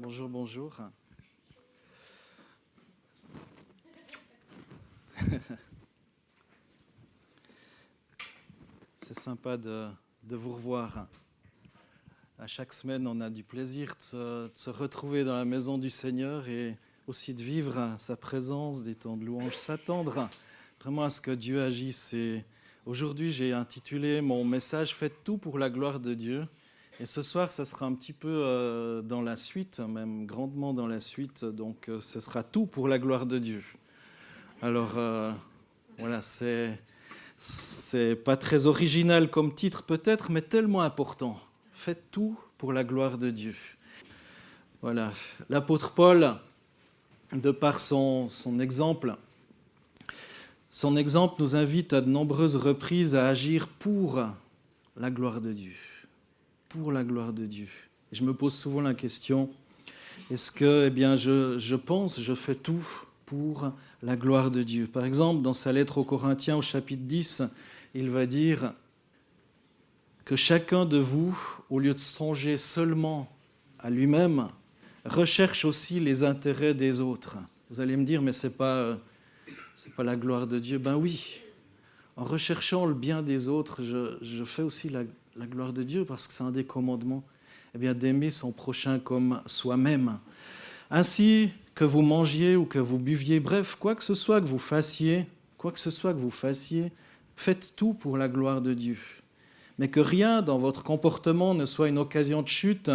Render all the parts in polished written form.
Bonjour, bonjour. C'est sympa de vous revoir. À chaque semaine, on a du plaisir de se retrouver dans la maison du Seigneur et aussi de vivre sa présence, des temps de louange, s'attendre vraiment à ce que Dieu agisse. Et aujourd'hui, j'ai intitulé mon message « Faites tout pour la gloire de Dieu ». Et ce soir, ça sera un petit peu dans la suite, même grandement dans la suite. Donc, ce sera tout pour la gloire de Dieu. Alors, voilà, c'est pas très original comme titre peut-être, mais tellement important. Faites tout pour la gloire de Dieu. Voilà, l'apôtre Paul, de par son exemple nous invite à de nombreuses reprises à agir pour la gloire de Dieu. Pour la gloire de Dieu. Et je me pose souvent la question, est-ce que, je fais tout pour la gloire de Dieu. Par exemple, dans sa lettre aux Corinthiens au chapitre 10, il va dire que chacun de vous, au lieu de songer seulement à lui-même, recherche aussi les intérêts des autres. Vous allez me dire, mais c'est pas la gloire de Dieu. Ben oui, en recherchant le bien des autres, je fais aussi la gloire de Dieu parce que c'est un des commandements, d'aimer son prochain comme soi-même. Ainsi que vous mangiez ou que vous buviez, bref, quoi que ce soit que vous fassiez, faites tout pour la gloire de Dieu. Mais que rien dans votre comportement ne soit une occasion de chute,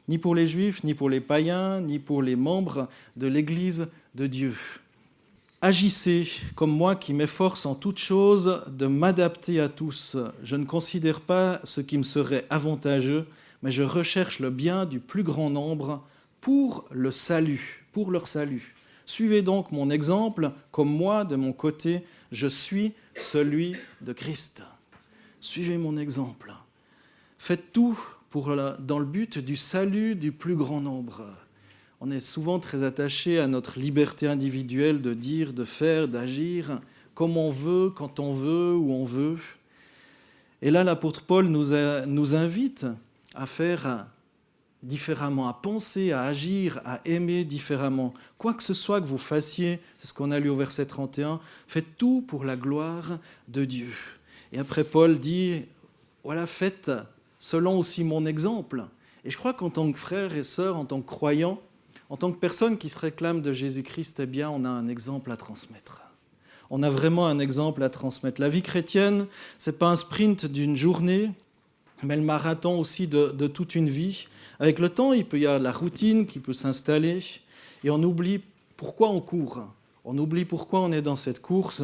ni pour les Juifs, ni pour les païens, ni pour les membres de l'Église de Dieu. Agissez comme moi qui m'efforce en toutes choses de m'adapter à tous. Je ne considère pas ce qui me serait avantageux, mais je recherche le bien du plus grand nombre pour leur salut. Suivez donc mon exemple, comme moi, de mon côté, je suis celui de Christ. Suivez mon exemple. Faites tout dans le but du salut du plus grand nombre. On est souvent très attaché à notre liberté individuelle de dire, de faire, d'agir, comme on veut, quand on veut, où on veut. Et là, l'apôtre Paul nous invite à faire différemment, à penser, à agir, à aimer différemment. Quoi que ce soit que vous fassiez, c'est ce qu'on a lu au verset 31, faites tout pour la gloire de Dieu. Et après, Paul dit, voilà, faites selon aussi mon exemple. Et je crois qu'en tant que frère et sœur, en tant que croyant, en tant que personne qui se réclame de Jésus-Christ, on a un exemple à transmettre. On a vraiment un exemple à transmettre. La vie chrétienne, ce n'est pas un sprint d'une journée, mais le marathon aussi de toute une vie. Avec le temps, il peut y avoir la routine qui peut s'installer et on oublie pourquoi on court. On oublie pourquoi on est dans cette course.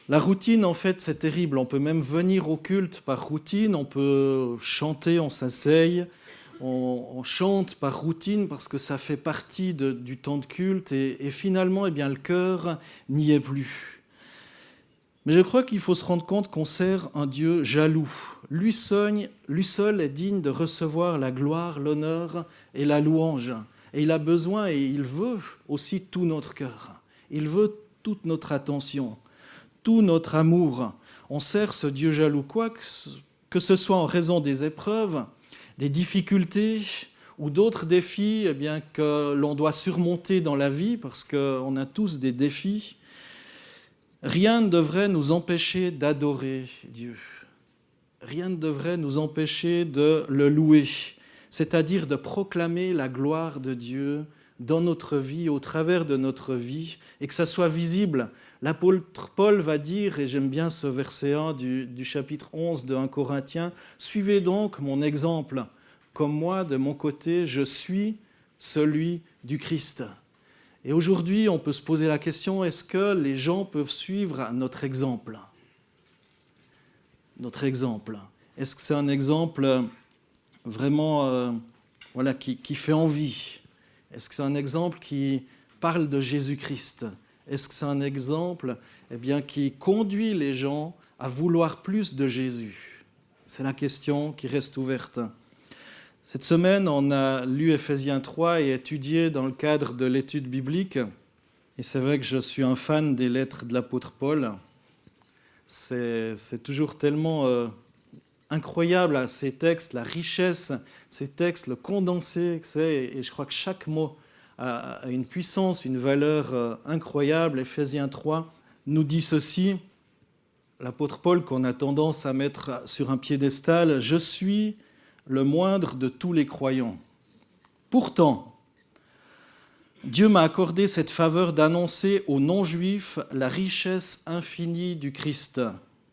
La routine, en fait, c'est terrible. On peut même venir au culte par routine, on peut chanter, on s'asseye, on chante par routine parce que ça fait partie du temps de culte et finalement, le cœur n'y est plus. Mais je crois qu'il faut se rendre compte qu'on sert un Dieu jaloux. Lui seul est digne de recevoir la gloire, l'honneur et la louange. Et il a besoin et il veut aussi tout notre cœur. Il veut toute notre attention, tout notre amour. On sert ce Dieu jaloux, quoi que ce soit en raison des épreuves, des difficultés ou d'autres défis que l'on doit surmonter dans la vie, parce qu'on a tous des défis. Rien ne devrait nous empêcher d'adorer Dieu. Rien ne devrait nous empêcher de le louer, c'est-à-dire de proclamer la gloire de Dieu dans notre vie, au travers de notre vie, et que ça soit visible. L'apôtre Paul va dire, et j'aime bien ce verset 1 du chapitre 11 de 1 Corinthiens, « Suivez donc mon exemple, comme moi, de mon côté, je suis celui du Christ ». Et aujourd'hui, on peut se poser la question, est-ce que les gens peuvent suivre notre exemple ? Notre exemple. Est-ce que c'est un exemple vraiment qui fait envie ? Est-ce que c'est un exemple qui parle de Jésus-Christ ? Est-ce que c'est un exemple qui conduit les gens à vouloir plus de Jésus ? C'est la question qui reste ouverte. Cette semaine, on a lu Ephésiens 3 et étudié dans le cadre de l'étude biblique. Et c'est vrai que je suis un fan des lettres de l'apôtre Paul. C'est toujours tellement incroyable à ces textes, la richesse de ces textes, le condensé que c'est, et je crois que chaque mot a une puissance, une valeur incroyable. Éphésiens 3 nous dit ceci, l'apôtre Paul qu'on a tendance à mettre sur un piédestal, « Je suis le moindre de tous les croyants. Pourtant, Dieu m'a accordé cette faveur d'annoncer aux non-juifs la richesse infinie du Christ.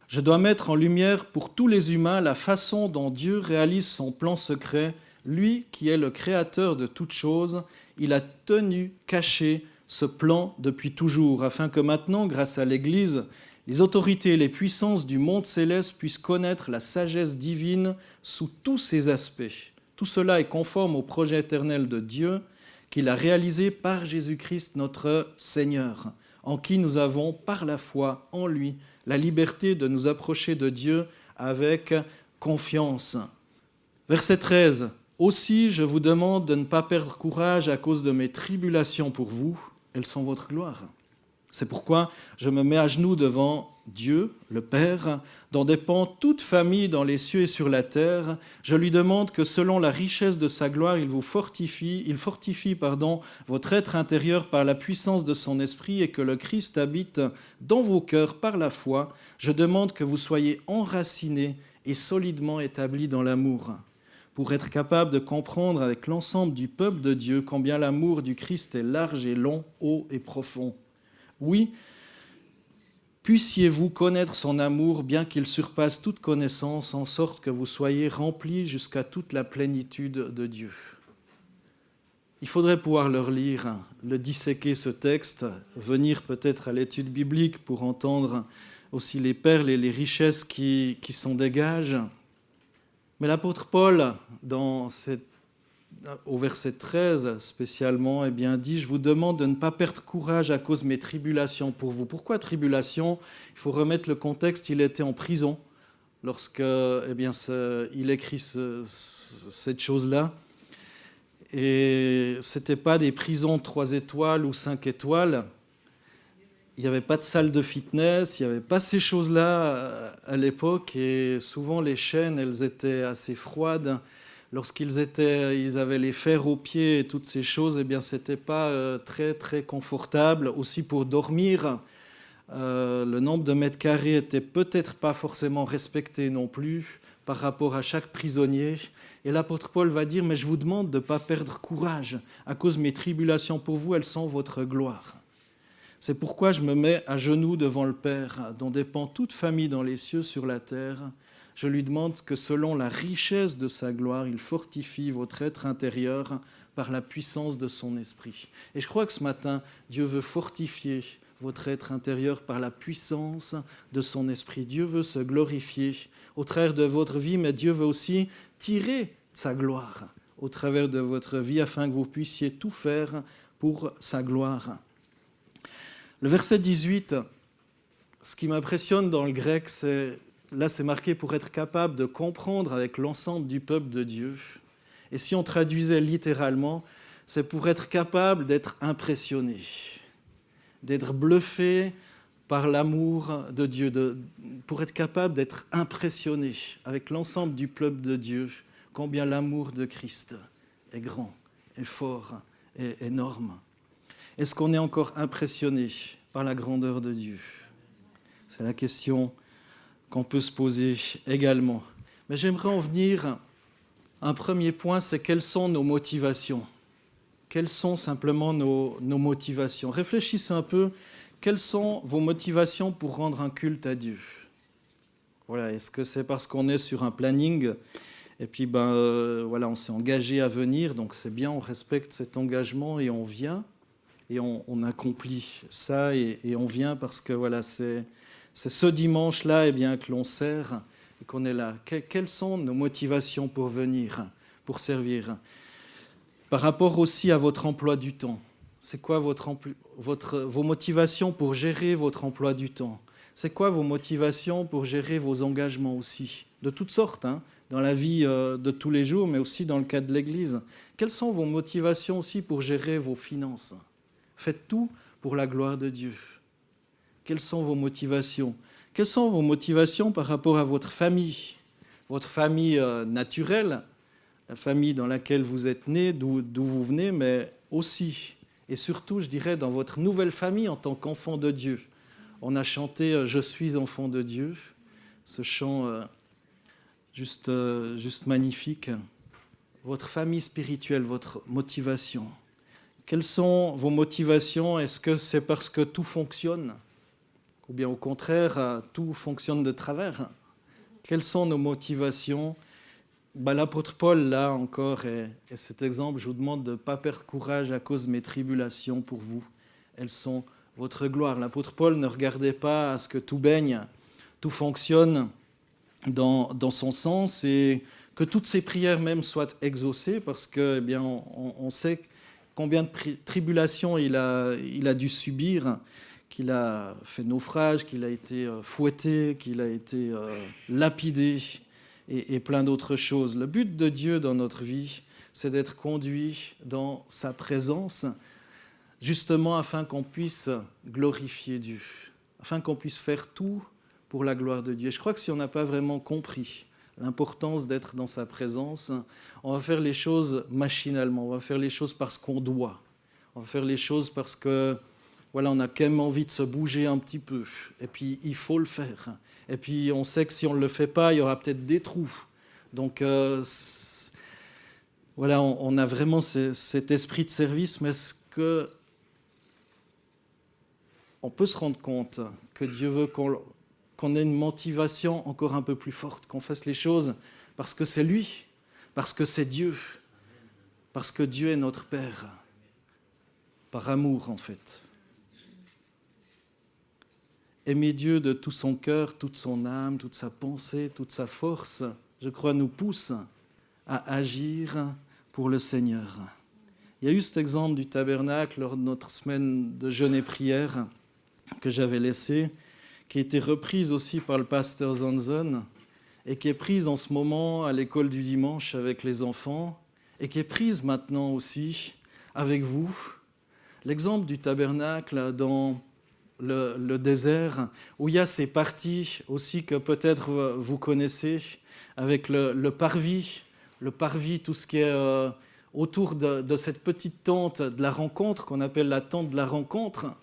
Je dois mettre en lumière pour tous les humains la façon dont Dieu réalise son plan secret. Lui qui est le créateur de toutes choses, il a tenu caché ce plan depuis toujours, afin que maintenant, grâce à l'Église, les autorités et les puissances du monde céleste puissent connaître la sagesse divine sous tous ses aspects. Tout cela est conforme au projet éternel de Dieu qu'il a réalisé par Jésus-Christ notre Seigneur, en qui nous avons, par la foi en lui, la liberté de nous approcher de Dieu avec confiance. » Verset 13. « Aussi, je vous demande de ne pas perdre courage à cause de mes tribulations pour vous. Elles sont votre gloire. C'est pourquoi je me mets à genoux devant Dieu, le Père, dont dépend toute famille dans les cieux et sur la terre. Je lui demande que selon la richesse de sa gloire, il fortifie votre être intérieur par la puissance de son esprit et que le Christ habite dans vos cœurs par la foi. Je demande que vous soyez enracinés et solidement établis dans l'amour, pour être capable de comprendre avec l'ensemble du peuple de Dieu combien l'amour du Christ est large et long, haut et profond. Oui, puissiez-vous connaître son amour, bien qu'il surpasse toute connaissance, en sorte que vous soyez remplis jusqu'à toute la plénitude de Dieu. » Il faudrait pouvoir le relire, le disséquer ce texte, venir peut-être à l'étude biblique pour entendre aussi les perles et les richesses qui s'en dégagent. Mais l'apôtre Paul, au verset 13 spécialement, dit « Je vous demande de ne pas perdre courage à cause de mes tribulations pour vous. » Pourquoi tribulation ? Il faut remettre le contexte, il était en prison lorsque il écrit cette chose-là. Et ce n'était pas des prisons 3 étoiles ou 5 étoiles. Il n'y avait pas de salle de fitness, il n'y avait pas ces choses-là à l'époque. Et souvent, les chaînes, elles étaient assez froides. Lorsqu'ils avaient les fers aux pieds et toutes ces choses, ce n'était pas très, très confortable. Aussi pour dormir, le nombre de mètres carrés n'était peut-être pas forcément respecté non plus par rapport à chaque prisonnier. Et l'apôtre Paul va dire « Mais je vous demande de ne pas perdre courage. À cause de mes tribulations pour vous, elles sont votre gloire. » C'est pourquoi je me mets à genoux devant le Père, dont dépend toute famille dans les cieux, sur la terre. Je lui demande que selon la richesse de sa gloire, il fortifie votre être intérieur par la puissance de son esprit. Et je crois que ce matin, Dieu veut fortifier votre être intérieur par la puissance de son esprit. Dieu veut se glorifier au travers de votre vie, mais Dieu veut aussi tirer sa gloire au travers de votre vie afin que vous puissiez tout faire pour sa gloire. Le verset 18, ce qui m'impressionne dans le grec, c'est marqué pour être capable de comprendre avec l'ensemble du peuple de Dieu. Et si on traduisait littéralement, c'est pour être capable d'être impressionné, d'être bluffé par l'amour de Dieu, pour être capable d'être impressionné avec l'ensemble du peuple de Dieu, combien l'amour de Christ est grand, est fort, est énorme. Est-ce qu'on est encore impressionné par la grandeur de Dieu ? C'est la question qu'on peut se poser également. Mais j'aimerais en venir à un premier point, c'est quelles sont nos motivations ? Quelles sont simplement nos motivations ? Réfléchissez un peu, quelles sont vos motivations pour rendre un culte à Dieu ? Voilà, est-ce que c'est parce qu'on est sur un planning et puis on s'est engagé à venir, donc c'est bien, on respecte cet engagement et on vient et on accomplit ça et on vient parce que c'est ce dimanche-là que l'on sert et qu'on est là. Quelles sont nos motivations pour venir, pour servir ? Par rapport aussi à votre emploi du temps, c'est quoi vos motivations pour gérer votre emploi du temps ? C'est quoi vos motivations pour gérer vos engagements aussi ? De toutes sortes, dans la vie de tous les jours, mais aussi dans le cadre de l'Église. Quelles sont vos motivations aussi pour gérer vos finances ? Faites tout pour la gloire de Dieu. Quelles sont vos motivations ? Quelles sont vos motivations par rapport à votre famille ? votre famille naturelle, la famille dans laquelle vous êtes né, d'où vous venez, mais aussi et surtout, je dirais, dans votre nouvelle famille en tant qu'enfant de Dieu. On a chanté « Je suis enfant de Dieu », ce chant juste magnifique. Votre famille spirituelle, votre motivation. Quelles sont vos motivations? Est-ce que c'est parce que tout fonctionne? Ou bien au contraire, tout fonctionne de travers? Quelles sont nos motivations? L'apôtre Paul, là encore, et cet exemple, je vous demande de ne pas perdre courage à cause de mes tribulations pour vous. Elles sont votre gloire. L'apôtre Paul ne regardait pas à ce que tout baigne, tout fonctionne dans son sens et que toutes ses prières même soient exaucées parce que, on sait combien de tribulations il a dû subir, qu'il a fait naufrage, qu'il a été fouetté, qu'il a été lapidé et plein d'autres choses. Le but de Dieu dans notre vie, c'est d'être conduit dans sa présence, justement afin qu'on puisse glorifier Dieu, afin qu'on puisse faire tout pour la gloire de Dieu. Et je crois que si on n'a pas vraiment compris l'importance d'être dans sa présence, on va faire les choses machinalement, on va faire les choses parce qu'on doit, on va faire les choses parce que on a quand même envie de se bouger un petit peu, et puis il faut le faire. Et puis on sait que si on ne le fait pas, il y aura peut-être des trous. Donc on a vraiment cet esprit de service, mais est-ce qu'on peut se rendre compte que Dieu veut qu'on ait une motivation encore un peu plus forte, qu'on fasse les choses parce que c'est lui, parce que c'est Dieu, parce que Dieu est notre Père, par amour en fait. Aimer Dieu de tout son cœur, toute son âme, toute sa pensée, toute sa force, je crois, nous pousse à agir pour le Seigneur. Il y a eu cet exemple du tabernacle lors de notre semaine de jeûne et prière que j'avais laissé, qui a été reprise aussi par le pasteur Zanzon et qui est prise en ce moment à l'école du dimanche avec les enfants et qui est prise maintenant aussi avec vous. L'exemple du tabernacle dans le désert, où il y a ces parties aussi que peut-être vous connaissez, avec le parvis, tout ce qui est autour de cette petite tente de la rencontre, qu'on appelle la tente de la rencontre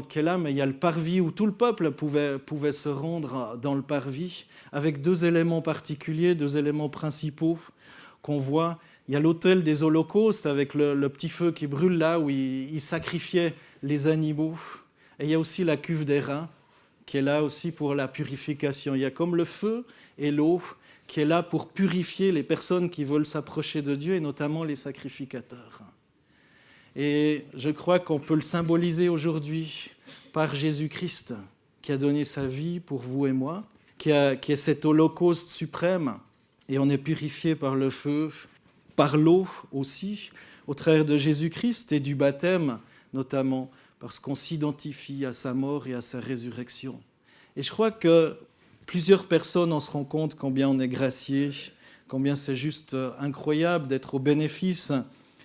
qui est là, mais il y a le parvis où tout le peuple pouvait se rendre dans le parvis, avec deux éléments particuliers, deux éléments principaux qu'on voit. Il y a l'autel des holocaustes avec le petit feu qui brûle là, où ils sacrifiaient les animaux. Et il y a aussi la cuve d'airain, qui est là aussi pour la purification. Il y a comme le feu et l'eau qui est là pour purifier les personnes qui veulent s'approcher de Dieu, et notamment les sacrificateurs. Et je crois qu'on peut le symboliser aujourd'hui par Jésus-Christ, qui a donné sa vie pour vous et moi, qui est cet holocauste suprême, et on est purifié par le feu, par l'eau aussi, au travers de Jésus-Christ et du baptême notamment, parce qu'on s'identifie à sa mort et à sa résurrection. Et je crois que plusieurs personnes en se rendent compte combien on est gracié, combien c'est juste incroyable d'être au bénéfice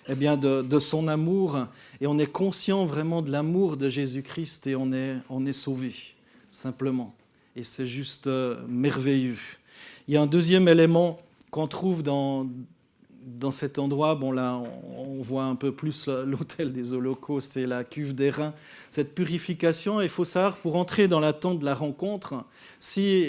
de son amour, et on est conscient vraiment de l'amour de Jésus-Christ et on est sauvé, simplement. Et c'est juste merveilleux. Il y a un deuxième élément qu'on trouve dans cet endroit. Bon, là, on voit un peu plus l'autel des holocaustes et la cuve d'airain. Cette purification, il faut savoir, pour entrer dans la tente de la rencontre, si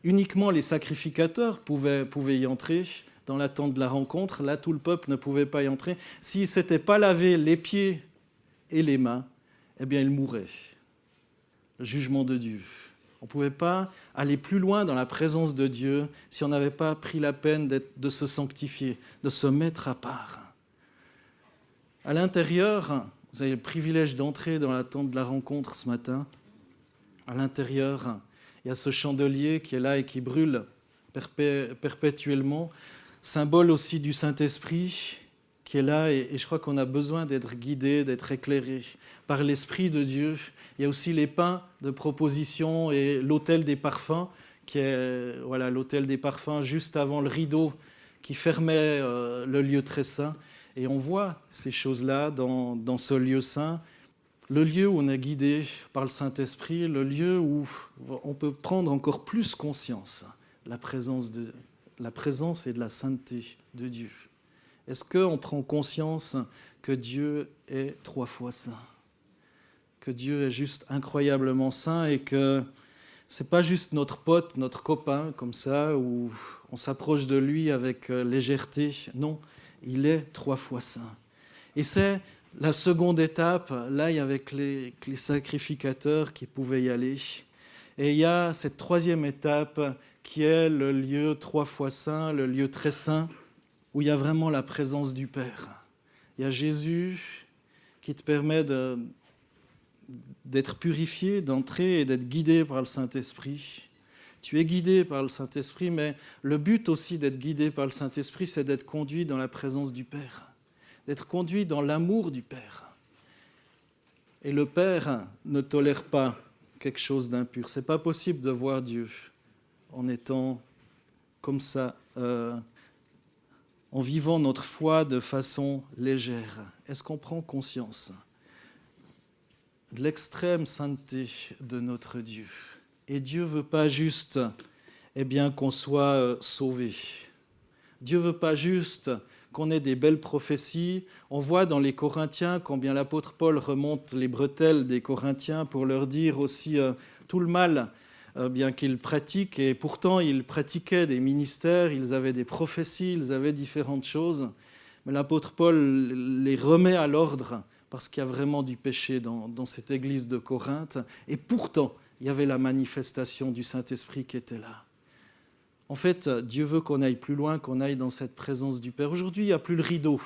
uniquement les sacrificateurs pouvaient y entrer, dans la tente de la rencontre, là, tout le peuple ne pouvait pas y entrer. S'ils ne s'étaient pas lavé les pieds et les mains, ils mouraient. Le jugement de Dieu. On ne pouvait pas aller plus loin dans la présence de Dieu si on n'avait pas pris la peine de se sanctifier, de se mettre à part. À l'intérieur, vous avez le privilège d'entrer dans la tente de la rencontre ce matin. À l'intérieur, il y a ce chandelier qui est là et qui brûle perpétuellement, symbole aussi du Saint-Esprit qui est là, et je crois qu'on a besoin d'être guidé, d'être éclairé par l'Esprit de Dieu. Il y a aussi les pains de proposition et l'autel des parfums, qui est l'autel des parfums juste avant le rideau qui fermait le lieu très saint. Et on voit ces choses-là dans ce lieu saint, le lieu où on est guidé par le Saint-Esprit, le lieu où on peut prendre encore plus conscience la présence et de la sainteté de Dieu? Est-ce qu'on prend conscience que Dieu est 3 fois saint? Que Dieu est juste incroyablement saint et que ce n'est pas juste notre pote, notre copain, comme ça, où on s'approche de lui avec légèreté. Non, il est 3 fois saint. Et c'est la seconde étape, là, il y avait les sacrificateurs qui pouvaient y aller. Et il y a cette troisième étape qui est le lieu 3 fois saint, le lieu très saint, où il y a vraiment la présence du Père. Il y a Jésus qui te permet d'être purifié, d'entrer et d'être guidé par le Saint-Esprit. Tu es guidé par le Saint-Esprit, mais le but aussi d'être guidé par le Saint-Esprit, c'est d'être conduit dans la présence du Père, d'être conduit dans l'amour du Père. Et le Père ne tolère pas quelque chose d'impur. Ce n'est pas possible de voir Dieu en étant comme ça, en vivant notre foi de façon légère. Est-ce qu'on prend conscience de l'extrême sainteté de notre Dieu? Et Dieu ne veut pas juste qu'on soit sauvé. Dieu ne veut pas juste qu'on ait des belles prophéties. On voit dans les Corinthiens combien l'apôtre Paul remonte les bretelles des Corinthiens pour leur dire aussi tout le mal bien qu'ils pratiquent. Et pourtant, ils pratiquaient des ministères, ils avaient des prophéties, ils avaient différentes choses. Mais l'apôtre Paul les remet à l'ordre parce qu'il y a vraiment du péché dans cette église de Corinthe. Et pourtant, il y avait la manifestation du Saint-Esprit qui était là. En fait, Dieu veut qu'on aille plus loin, qu'on aille dans cette présence du Père. Aujourd'hui, il n'y a plus le rideau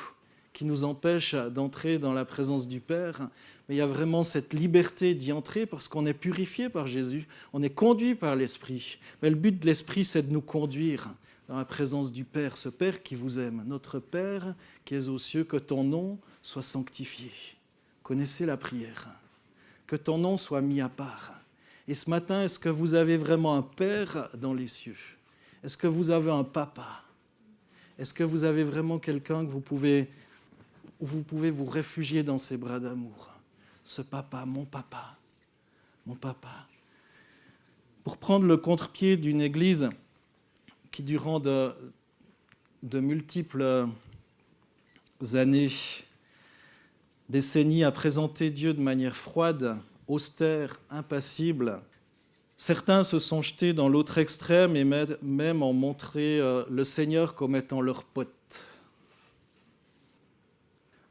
qui nous empêche d'entrer dans la présence du Père, mais il y a vraiment cette liberté d'y entrer parce qu'on est purifié par Jésus, on est conduit par l'Esprit. Mais le but de l'Esprit, c'est de nous conduire dans la présence du Père, ce Père qui vous aime. Notre Père qui es aux cieux, que ton nom soit sanctifié. Connaissez la prière. Que ton nom soit mis à part. Et ce matin, est-ce que vous avez vraiment un Père dans les cieux? Est-ce que vous avez un papa? Est-ce que vous avez vraiment quelqu'un que vous pouvez vous réfugier dans ses bras d'amour? Ce papa, mon papa, mon papa. Pour prendre le contre-pied d'une église qui, durant de multiples années, décennies, a présenté Dieu de manière froide, austère, impassible, certains se sont jetés dans l'autre extrême et même ont montré le Seigneur comme étant leur pote.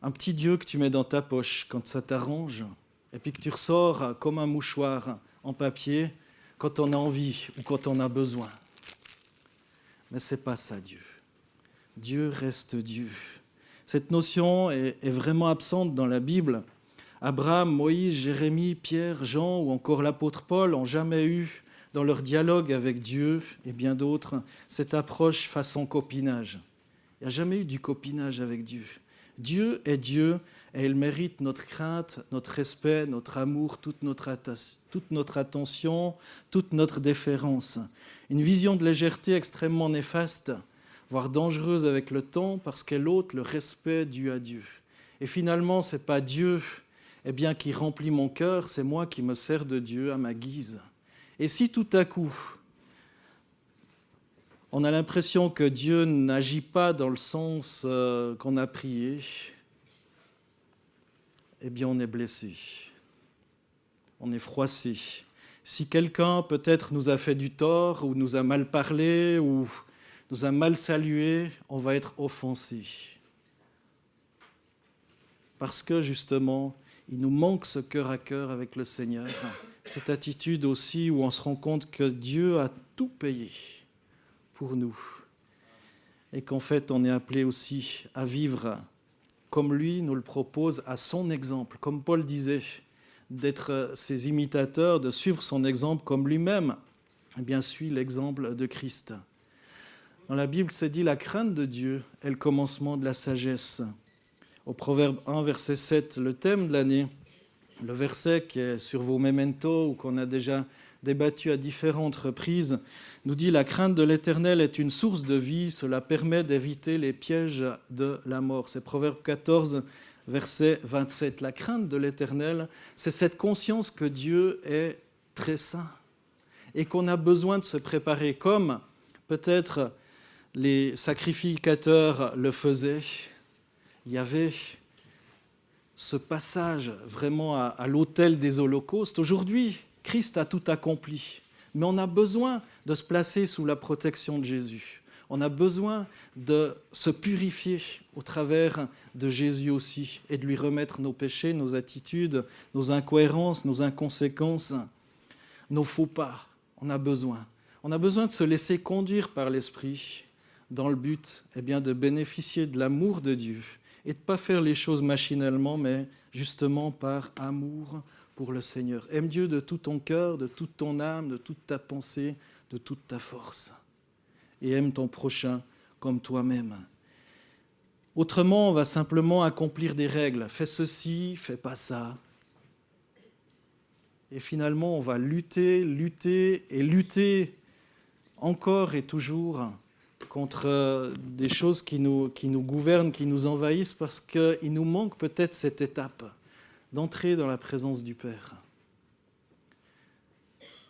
Un petit Dieu que tu mets dans ta poche quand ça t'arrange et puis que tu ressors comme un mouchoir en papier quand on a envie ou quand on a besoin. Mais ce n'est pas ça, Dieu. Dieu reste Dieu. Cette notion est vraiment absente dans la Bible. Abraham, Moïse, Jérémie, Pierre, Jean ou encore l'apôtre Paul n'ont jamais eu, dans leur dialogue avec Dieu et bien d'autres, cette approche façon copinage. Il n'y a jamais eu du copinage avec Dieu. Dieu est Dieu et il mérite notre crainte, notre respect, notre amour, toute notre attention, toute notre déférence. Une vision de légèreté extrêmement néfaste, voire dangereuse avec le temps parce qu'elle ôte le respect dû à Dieu. Et finalement, ce n'est pas Dieu qui remplit mon cœur, c'est moi qui me sers de Dieu à ma guise. Et si tout à coup, on a l'impression que Dieu n'agit pas dans le sens qu'on a prié, on est blessé, on est froissé. Si quelqu'un peut-être nous a fait du tort, ou nous a mal parlé, ou nous a mal salué, on va être offensé. Parce que justement, il nous manque ce cœur à cœur avec le Seigneur, cette attitude aussi où on se rend compte que Dieu a tout payé pour nous et qu'en fait on est appelé aussi à vivre comme lui nous le propose à son exemple, comme Paul disait, d'être ses imitateurs, de suivre son exemple comme lui-même suit l'exemple de Christ. Dans la Bible, c'est dit la crainte de Dieu est le commencement de la sagesse. Au Proverbe 1, verset 7, le thème de l'année, le verset qui est sur vos mementos ou qu'on a déjà débattu à différentes reprises, nous dit « La crainte de l'Éternel est une source de vie, cela permet d'éviter les pièges de la mort ». C'est Proverbe 14, verset 27. La crainte de l'Éternel, c'est cette conscience que Dieu est très saint et qu'on a besoin de se préparer comme Peut-être les sacrificateurs le faisaient. Il y avait ce passage vraiment à l'autel des holocaustes. Aujourd'hui, Christ a tout accompli, mais on a besoin de se placer sous la protection de Jésus. On a besoin de se purifier au travers de Jésus aussi et de lui remettre nos péchés, nos attitudes, nos incohérences, nos inconséquences, nos faux pas. On a besoin. On a besoin de se laisser conduire par l'Esprit dans le but de bénéficier de l'amour de Dieu et de ne pas faire les choses machinalement, mais justement par amour pour le Seigneur. Aime Dieu de tout ton cœur, de toute ton âme, de toute ta pensée, de toute ta force. Et aime ton prochain comme toi-même. Autrement, on va simplement accomplir des règles. Fais ceci, fais pas ça. Et finalement, on va lutter encore et toujours contre des choses qui nous gouvernent, qui nous envahissent, parce qu'il nous manque peut-être cette étape d'entrer dans la présence du Père.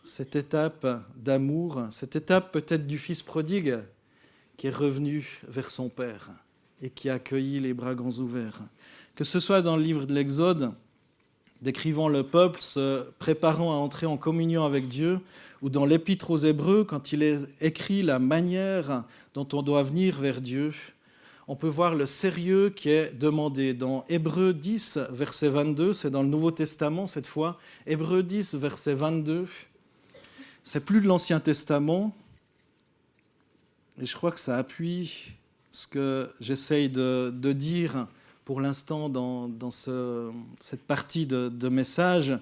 Cette étape d'amour, cette étape peut-être du Fils prodigue qui est revenu vers son Père et qui a accueilli les bras grands ouverts. Que ce soit dans le livre de l'Exode, décrivant le peuple se préparant à entrer en communion avec Dieu, ou dans l'Épître aux Hébreux, quand il est écrit la manière dont on doit venir vers Dieu, on peut voir le sérieux qui est demandé. Dans Hébreux 10, verset 22, c'est dans le Nouveau Testament cette fois, Hébreux 10, verset 22, c'est plus de l'Ancien Testament, et je crois que ça appuie ce que j'essaye de dire pour l'instant dans cette partie de message.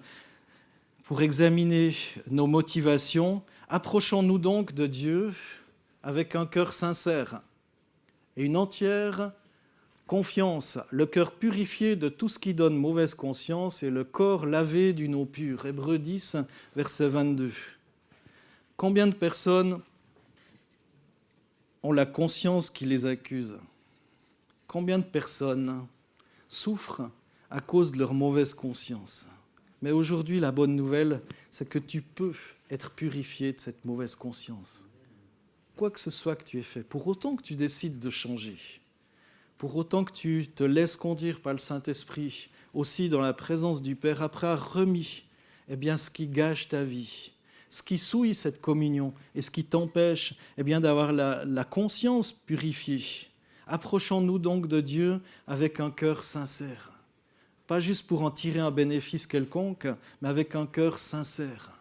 Pour examiner nos motivations, approchons-nous donc de Dieu avec un cœur sincère et une entière confiance, le cœur purifié de tout ce qui donne mauvaise conscience et le corps lavé d'une eau pure. Hébreux 10, verset 22. Combien de personnes ont la conscience qui les accuse? Combien de personnes souffrent à cause de leur mauvaise conscience? Mais aujourd'hui, la bonne nouvelle, c'est que tu peux être purifié de cette mauvaise conscience. Quoi que ce soit que tu aies fait, pour autant que tu décides de changer, pour autant que tu te laisses conduire par le Saint-Esprit, aussi dans la présence du Père, après avoir remis ce qui gâche ta vie, ce qui souille cette communion et ce qui t'empêche d'avoir la conscience purifiée. Approchons-nous donc de Dieu avec un cœur sincère. Pas juste pour en tirer un bénéfice quelconque, mais avec un cœur sincère.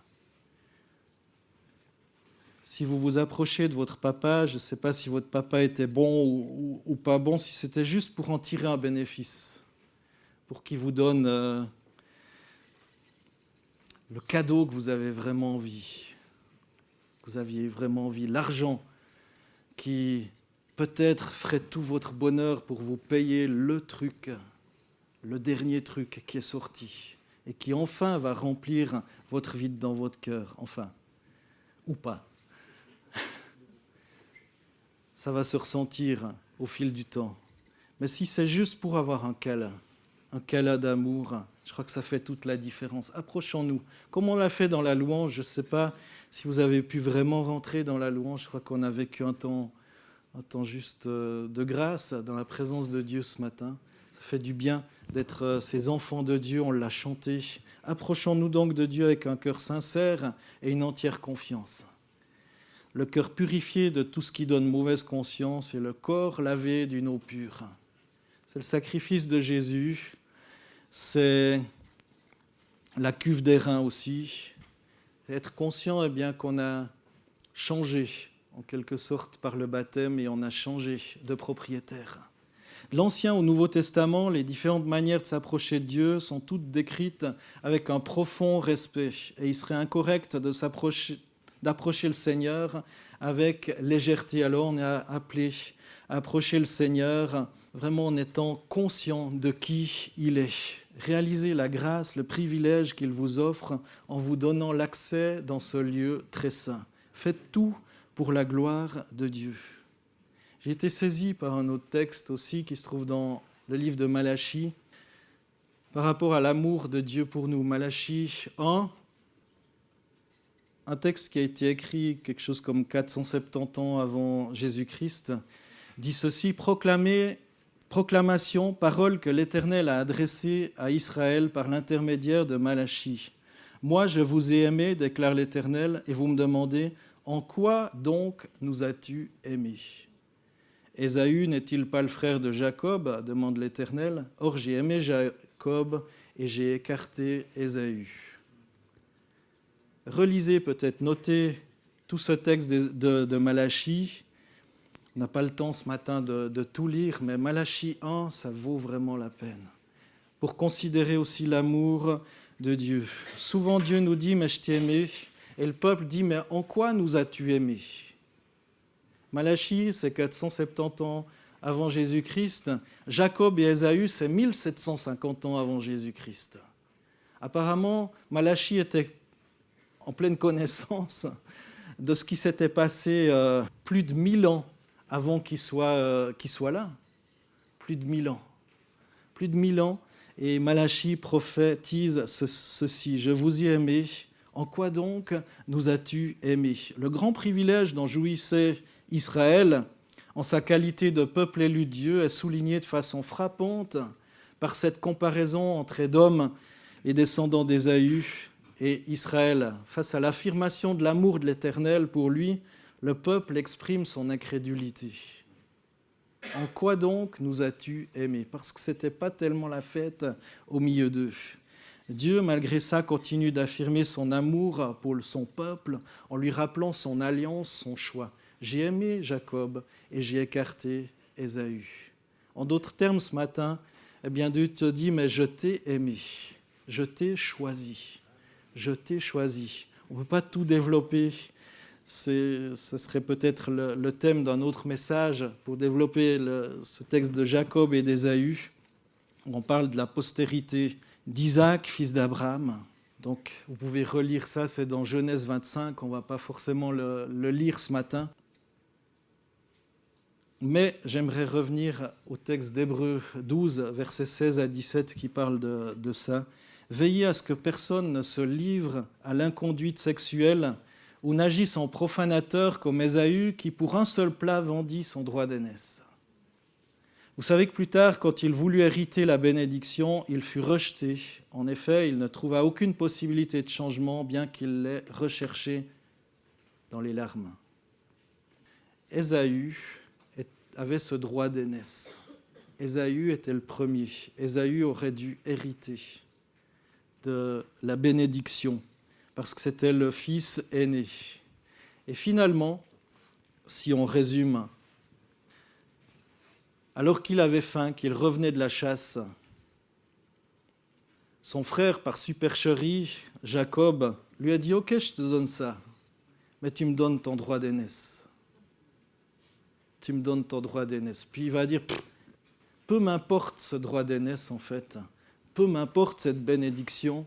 Si vous vous approchez de votre papa, je ne sais pas si votre papa était bon ou pas bon, si c'était juste pour en tirer un bénéfice, pour qu'il vous donne le cadeau que vous avez vraiment envie, que vous aviez vraiment envie, l'argent qui peut-être ferait tout votre bonheur pour vous payer le truc, le dernier truc qui est sorti et qui enfin va remplir votre vide dans votre cœur, enfin, ou pas. Ça va se ressentir au fil du temps. Mais si c'est juste pour avoir un câlin d'amour, je crois que ça fait toute la différence. Approchons-nous. Comme on l'a fait dans la louange, je ne sais pas si vous avez pu vraiment rentrer dans la louange, je crois qu'on a vécu un temps juste de grâce dans la présence de Dieu ce matin. Ça fait du bien d'être ces enfants de Dieu, on l'a chanté. Approchons-nous donc de Dieu avec un cœur sincère et une entière confiance. Le cœur purifié de tout ce qui donne mauvaise conscience et le corps lavé d'une eau pure. C'est le sacrifice de Jésus, c'est la cuve des reins aussi. Être conscient qu'on a changé en quelque sorte par le baptême et on a changé de propriétaire. L'Ancien au Nouveau Testament, les différentes manières de s'approcher de Dieu sont toutes décrites avec un profond respect. Et il serait incorrect d'approcher le Seigneur avec légèreté. Alors on est appelé à approcher le Seigneur vraiment en étant conscient de qui il est. Réalisez la grâce, le privilège qu'il vous offre en vous donnant l'accès dans ce lieu très saint. Faites tout pour la gloire de Dieu. J'ai été saisi par un autre texte aussi qui se trouve dans le livre de Malachie par rapport à l'amour de Dieu pour nous. Malachie 1, un texte qui a été écrit quelque chose comme 470 ans avant Jésus-Christ, dit ceci: proclamation, parole que l'Éternel a adressée à Israël par l'intermédiaire de Malachie. Moi, je vous ai aimé, déclare l'Éternel, et vous me demandez, en quoi donc nous as-tu aimés ? Ésaü n'est-il pas le frère de Jacob ? Demande l'Éternel. Or, j'ai aimé Jacob et j'ai écarté Ésaü. Relisez, peut-être, notez tout ce texte de Malachie. On n'a pas le temps ce matin de tout lire, mais Malachie 1, ça vaut vraiment la peine. Pour considérer aussi l'amour de Dieu. Souvent, Dieu nous dit « mais je t'ai aimé », et le peuple dit « mais en quoi nous as-tu aimés ?» Malachie, c'est 470 ans avant Jésus-Christ. Jacob et Ésaü, c'est 1750 ans avant Jésus-Christ. Apparemment, Malachie était en pleine connaissance de ce qui s'était passé plus de 1000 ans avant qu'il soit là. Plus de 1000 ans. Plus de 1000 ans. Et Malachie prophétise ceci: « Je vous ai aimé. En quoi donc nous as-tu aimés ?» Le grand privilège dont jouissait Israël, en sa qualité de peuple élu de Dieu, est souligné de façon frappante par cette comparaison entre Édom, les descendants d'Ésaü, et Israël. Face à l'affirmation de l'amour de l'Éternel pour lui, le peuple exprime son incrédulité. En quoi donc nous as-tu aimés ? Parce que ce n'était pas tellement la fête au milieu d'eux. Dieu, malgré ça, continue d'affirmer son amour pour son peuple en lui rappelant son alliance, son choix. J'ai aimé Jacob et j'ai écarté Ésaü. En d'autres termes, ce matin, eh bien, Dieu te dit, mais je t'ai aimé, je t'ai choisi, je t'ai choisi. On ne peut pas tout développer. Ce serait peut-être le thème d'un autre message pour développer ce texte de Jacob et d'Ésaü. On parle de la postérité d'Isaac, fils d'Abraham. Donc, vous pouvez relire ça, c'est dans Genèse 25. On ne va pas forcément le lire ce matin. Mais j'aimerais revenir au texte d'Hébreux 12, versets 16 à 17, qui parle de ça. « Veillez à ce que personne ne se livre à l'inconduite sexuelle ou n'agisse en profanateur comme Ésaü, qui pour un seul plat vendit son droit d'aînesse. Vous savez que plus tard, quand il voulut hériter la bénédiction, il fut rejeté. En effet, il ne trouva aucune possibilité de changement, bien qu'il l'ait recherché dans les larmes. Ésaü avait ce droit d'aînesse. Ésaü était le premier. Ésaü aurait dû hériter de la bénédiction, parce que c'était le fils aîné. Et finalement, si on résume, alors qu'il avait faim, qu'il revenait de la chasse, son frère, par supercherie, Jacob, lui a dit « Ok, je te donne ça, mais tu me donnes ton droit d'aînesse. Tu me donnes ton droit d'aînesse. » Puis il va dire « Peu m'importe ce droit d'aînesse en fait, peu m'importe cette bénédiction,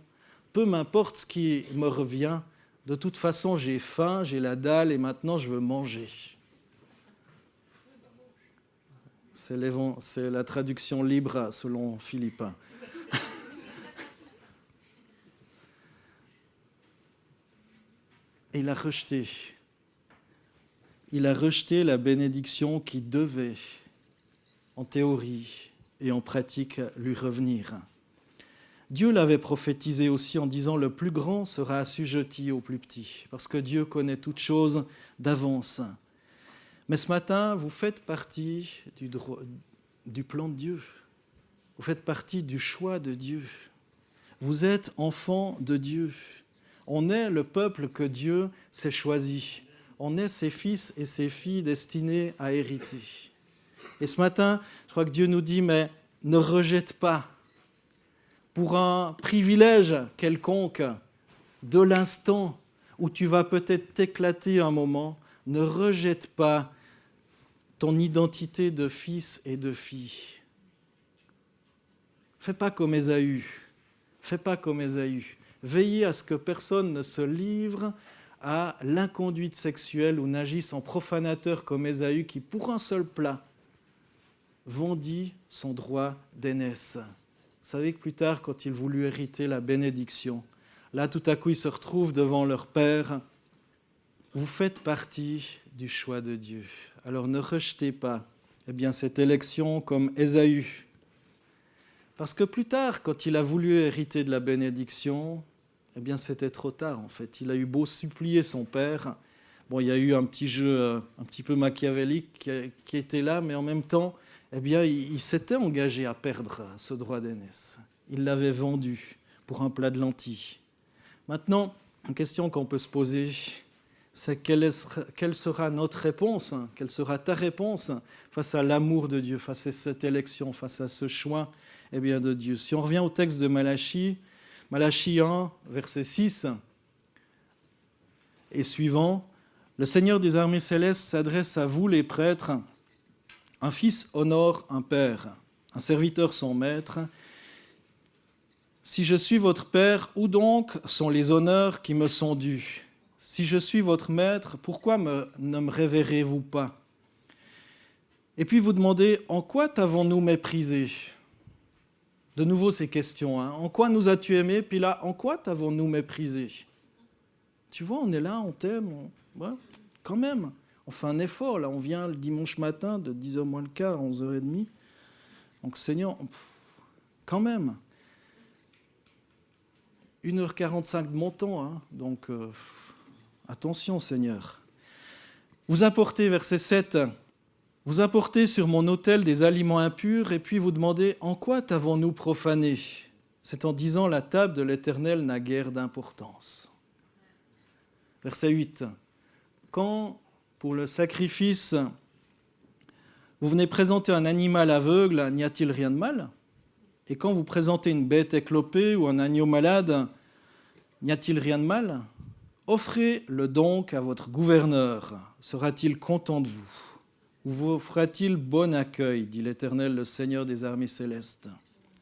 peu m'importe ce qui me revient, de toute façon j'ai faim, j'ai la dalle et maintenant je veux manger. » C'est la traduction libre selon Philippin. Et il a rejeté. Il a rejeté la bénédiction qui devait, en théorie et en pratique, lui revenir. Dieu l'avait prophétisé aussi en disant « Le plus grand sera assujetti au plus petit », parce que Dieu connaît toutes choses d'avance. Mais ce matin, vous faites partie du plan de Dieu. Vous faites partie du choix de Dieu. Vous êtes enfants de Dieu. On est le peuple que Dieu s'est choisi. On est ses fils et ses filles destinés à hériter. Et ce matin, je crois que Dieu nous dit, mais ne rejette pas pour un privilège quelconque de l'instant où tu vas peut-être t'éclater un moment, ne rejette pas ton identité de fils et de fille. Fais pas comme Ésaü. Fais pas comme Ésaü. Veillez à ce que personne ne se livre à l'inconduite sexuelle ou n'agisse en profanateur comme Ésaü qui, pour un seul plat, vendit son droit d'aînesse. Vous savez que plus tard, quand il voulut hériter la bénédiction, là, tout à coup, ils se retrouvent devant leur père Vous faites partie du choix de Dieu. Alors ne rejetez pas cette élection comme Ésaü. Parce que plus tard, quand il a voulu hériter de la bénédiction, c'était trop tard en fait. Il a eu beau supplier son père. Bon, il y a eu un petit jeu un petit peu machiavélique qui était là, mais en même temps, il s'était engagé à perdre ce droit d'aînesse. Il l'avait vendu pour un plat de lentilles. Maintenant, une question qu'on peut se poser, c'est quelle sera notre réponse, quelle sera ta réponse face à l'amour de Dieu, face à cette élection, face à ce choix de Dieu. Si on revient au texte de Malachie 1, verset 6 et suivant, le Seigneur des armées célestes s'adresse à vous les prêtres. Un fils honore un père, un serviteur son maître. Si je suis votre père, où donc sont les honneurs qui me sont dus ? Si je suis votre maître, pourquoi ne me révérez-vous pas ? Et puis vous demandez, en quoi t'avons-nous méprisé ? De nouveau ces questions. En quoi nous as-tu aimés ? Puis là, en quoi t'avons-nous méprisé ? Tu vois, on est là, on t'aime, quand même. On fait un effort, là, on vient le dimanche matin de 10h moins le quart à 11h30. Donc Seigneur, quand même. 1h45 de mon temps, donc attention Seigneur. Vous apportez, verset 7, vous apportez sur mon autel des aliments impurs et puis vous demandez, en quoi t'avons-nous profané ? C'est en disant, la table de l'Éternel n'a guère d'importance. Verset 8, quand pour le sacrifice, vous venez présenter un animal aveugle, n'y a-t-il rien de mal ? Et quand vous présentez une bête éclopée ou un agneau malade, n'y a-t-il rien de mal ? Offrez-le donc à votre gouverneur. Sera-t-il content de vous ? Ou vous fera-t-il bon accueil, dit l'Éternel, le Seigneur des armées célestes.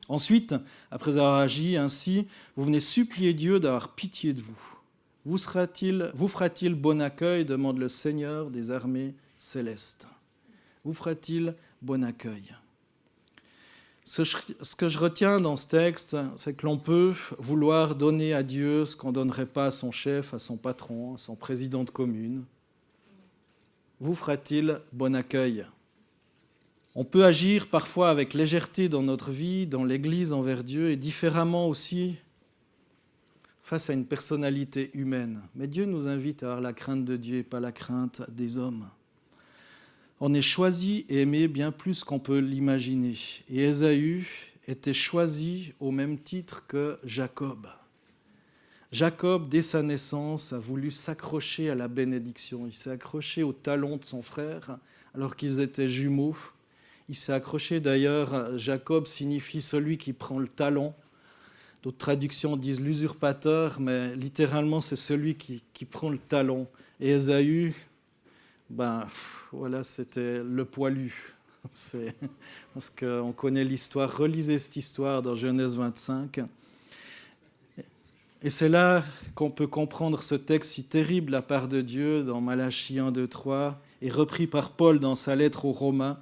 Ensuite, après avoir agi ainsi, vous venez supplier Dieu d'avoir pitié de vous. Vous fera-t-il bon accueil, demande le Seigneur des armées célestes. Vous fera-t-il bon accueil ? Ce que je retiens dans ce texte, c'est que l'on peut vouloir donner à Dieu ce qu'on ne donnerait pas à son chef, à son patron, à son président de commune. Vous fera-t-il bon accueil ? On peut agir parfois avec légèreté dans notre vie, dans l'Église envers Dieu, et différemment aussi face à une personnalité humaine. Mais Dieu nous invite à avoir la crainte de Dieu et pas la crainte des hommes. On est choisi et aimé bien plus qu'on peut l'imaginer. Et Ésaü était choisi au même titre que Jacob. Jacob, dès sa naissance, a voulu s'accrocher à la bénédiction. Il s'est accroché au talon de son frère, alors qu'ils étaient jumeaux. Il s'est accroché, d'ailleurs, Jacob signifie celui qui prend le talon. D'autres traductions disent l'usurpateur, mais littéralement, c'est celui qui prend le talon. Et Ésaü, c'était le poilu. Parce qu'on connaît l'histoire. Relisez cette histoire dans Genèse 25. Et c'est là qu'on peut comprendre ce texte si terrible de la part de Dieu dans Malachie 1, 2, 3 et repris par Paul dans sa lettre aux Romains,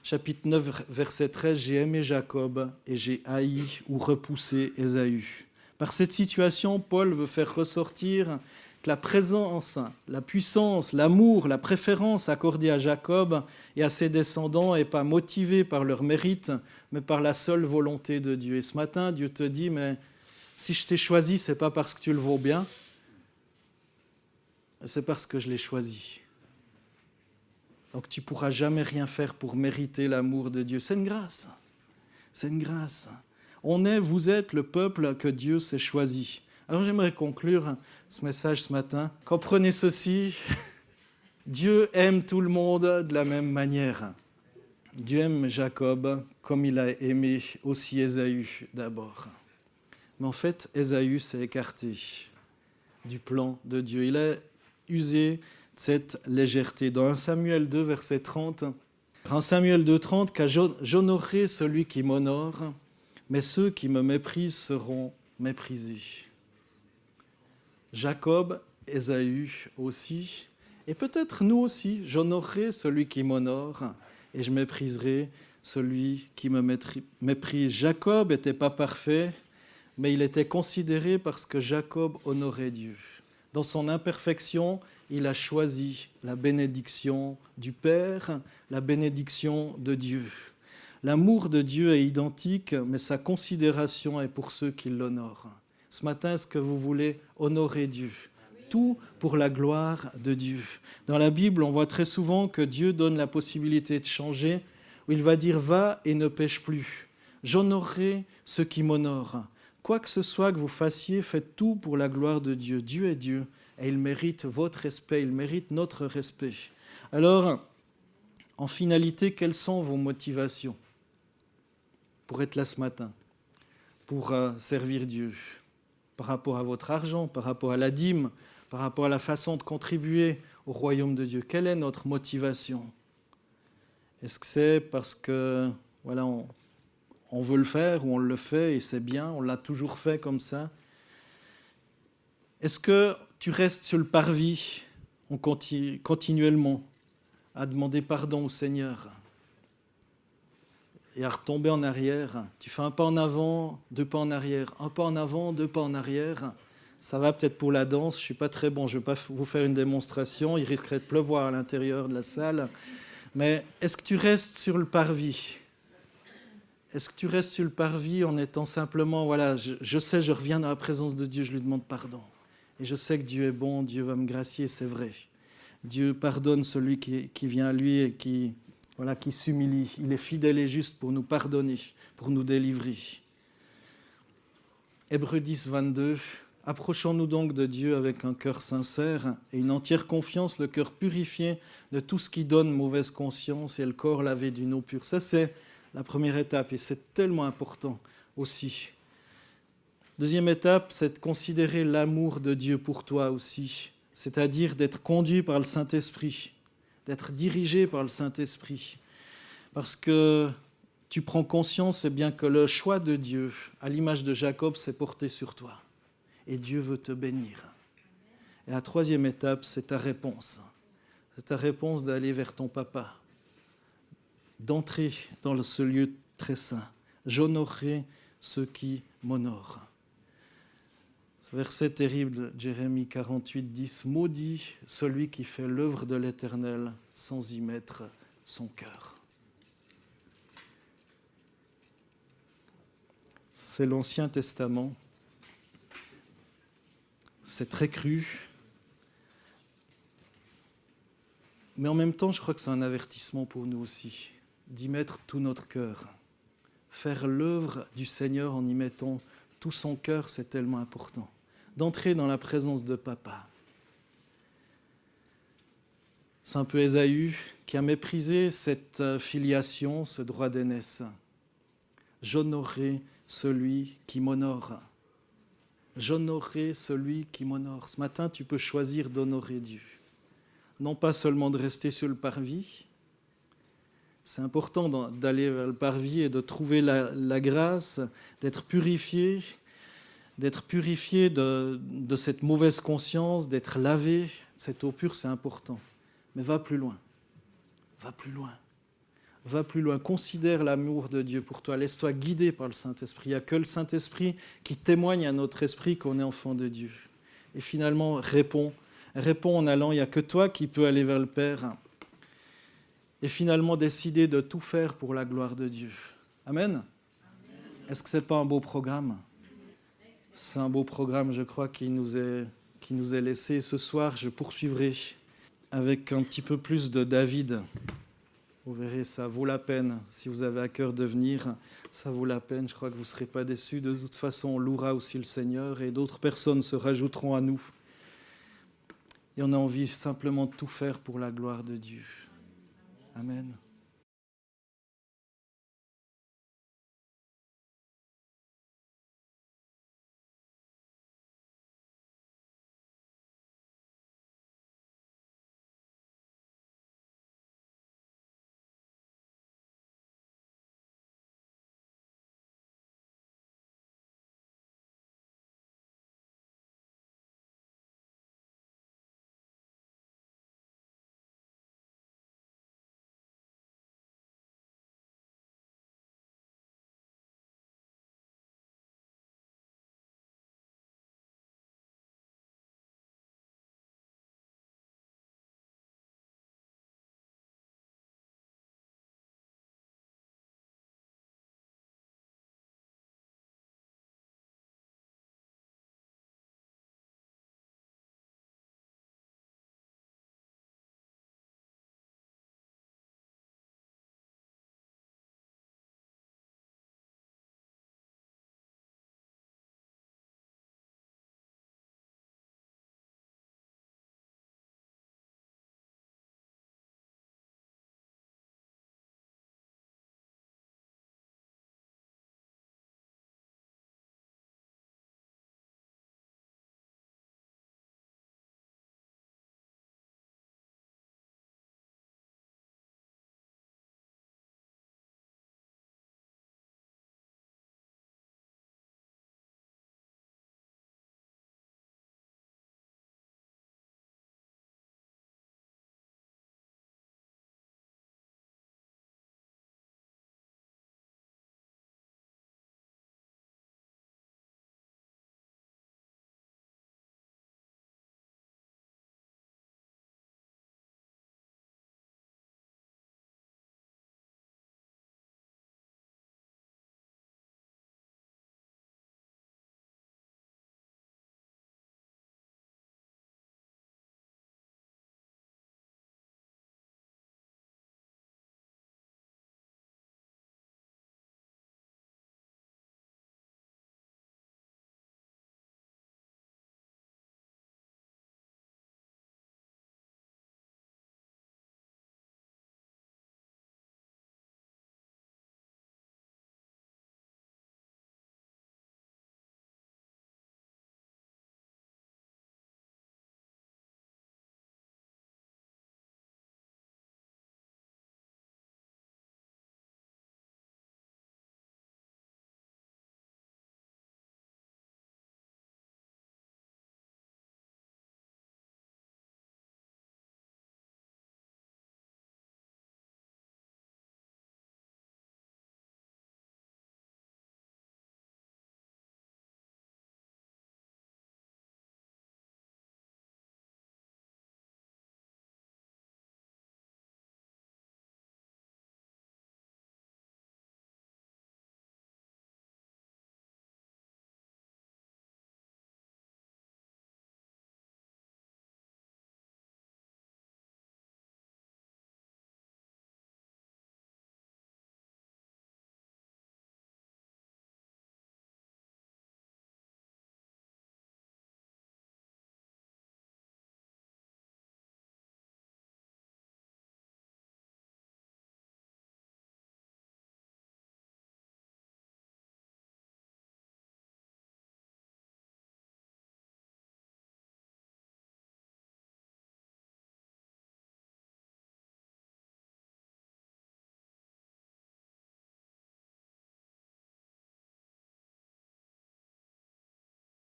chapitre 9, verset 13, « J'ai aimé Jacob et j'ai haï ou repoussé Ésaü. » Par cette situation, Paul veut faire ressortir que la présence, la puissance, l'amour, la préférence accordée à Jacob et à ses descendants n'est pas motivée par leur mérite, mais par la seule volonté de Dieu. Et ce matin, Dieu te dit, mais si je t'ai choisi, ce n'est pas parce que tu le vaux bien, c'est parce que je l'ai choisi. Donc tu ne pourras jamais rien faire pour mériter l'amour de Dieu. C'est une grâce. C'est une grâce. Vous êtes le peuple que Dieu s'est choisi. Alors j'aimerais conclure ce message ce matin. Comprenez ceci, Dieu aime tout le monde de la même manière. Dieu aime Jacob comme il a aimé aussi Ésaü d'abord. Mais en fait, Ésaü s'est écarté du plan de Dieu. Il a usé de cette légèreté. Dans 1 Samuel 2, verset 30, 1 Samuel 2, 30, « Car j'honorerai celui qui m'honore, mais ceux qui me méprisent seront méprisés. » Jacob, Ésaü aussi, et peut-être nous aussi, j'honorerai celui qui m'honore et je mépriserai celui qui me méprise. Jacob n'était pas parfait, mais il était considéré parce que Jacob honorait Dieu. Dans son imperfection, il a choisi la bénédiction du Père, la bénédiction de Dieu. L'amour de Dieu est identique, mais sa considération est pour ceux qui l'honorent. Ce matin, est-ce que vous voulez honorer Dieu ? Tout pour la gloire de Dieu. Dans la Bible, on voit très souvent que Dieu donne la possibilité de changer, où il va dire « va et ne pêche plus ». J'honorerai ceux qui m'honorent. Quoi que ce soit que vous fassiez, faites tout pour la gloire de Dieu. Dieu est Dieu et il mérite votre respect, il mérite notre respect. Alors, en finalité, quelles sont vos motivations pour être là ce matin, pour servir Dieu, par rapport à votre argent, par rapport à la dîme, par rapport à la façon de contribuer au royaume de Dieu? Quelle est notre motivation? Est-ce que c'est parce que voilà, on veut le faire ou on le fait et c'est bien, on l'a toujours fait comme ça? Est-ce que tu restes sur le parvis continuellement à demander pardon au Seigneur et à retomber en arrière? Tu fais un pas en avant, 2 pas en arrière, un pas en avant, 2 pas en arrière. Ça va peut-être pour la danse, je ne suis pas très bon, je ne vais pas vous faire une démonstration, il risquerait de pleuvoir à l'intérieur de la salle. Mais est-ce que tu restes sur le parvis? Est-ce que tu restes sur le parvis en étant simplement, voilà, je sais, je reviens dans la présence de Dieu, je lui demande pardon. Et je sais que Dieu est bon, Dieu va me gracier, c'est vrai. Dieu pardonne celui qui vient à lui et qui s'humilie. Il est fidèle et juste pour nous pardonner, pour nous délivrer. Hébreux 10, 22. Approchons-nous donc de Dieu avec un cœur sincère et une entière confiance, le cœur purifié de tout ce qui donne mauvaise conscience et le corps lavé d'une eau pure. Ça, c'est la première étape et c'est tellement important aussi. Deuxième étape, c'est de considérer l'amour de Dieu pour toi aussi, c'est-à-dire d'être conduit par le Saint-Esprit, d'être dirigé par le Saint-Esprit. Parce que tu prends conscience eh bien, que le choix de Dieu, à l'image de Jacob, s'est porté sur toi. Et Dieu veut te bénir. Et la troisième étape, c'est ta réponse. C'est ta réponse d'aller vers ton papa, d'entrer dans ce lieu très saint. J'honorerai ceux qui m'honorent. Ce verset terrible de Jérémie 48, 10, « Maudit celui qui fait l'œuvre de l'Éternel sans y mettre son cœur. » C'est l'Ancien Testament. C'est très cru. Mais en même temps, je crois que c'est un avertissement pour nous aussi, d'y mettre tout notre cœur. Faire l'œuvre du Seigneur en y mettant tout son cœur, c'est tellement important. D'entrer dans la présence de papa. C'est un peu Ésaü qui a méprisé cette filiation, ce droit d'aînesse. J'honorerai celui qui m'honore. J'honorerai celui qui m'honore. Ce matin, tu peux choisir d'honorer Dieu. Non pas seulement de rester sur le parvis. C'est important d'aller vers le parvis et de trouver la grâce, d'être purifié de cette mauvaise conscience, d'être lavé. Cette eau pure, c'est important. Mais va plus loin. Va plus loin. Va plus loin. Considère l'amour de Dieu pour toi. Laisse-toi guider par le Saint-Esprit. Il n'y a que le Saint-Esprit qui témoigne à notre esprit qu'on est enfant de Dieu. Et finalement, réponds. Réponds en allant. Il n'y a que toi qui peux aller vers le Père. Et finalement, décider de tout faire pour la gloire de Dieu. Amen. Est-ce que ce n'est pas un beau programme ? C'est un beau programme, je crois, qui nous est laissé. Ce soir, je poursuivrai avec un petit peu plus de David. Vous verrez, ça vaut la peine. Si vous avez à cœur de venir, ça vaut la peine. Je crois que vous ne serez pas déçus. De toute façon, on louera aussi le Seigneur et d'autres personnes se rajouteront à nous. Et on a envie simplement de tout faire pour la gloire de Dieu. Amen.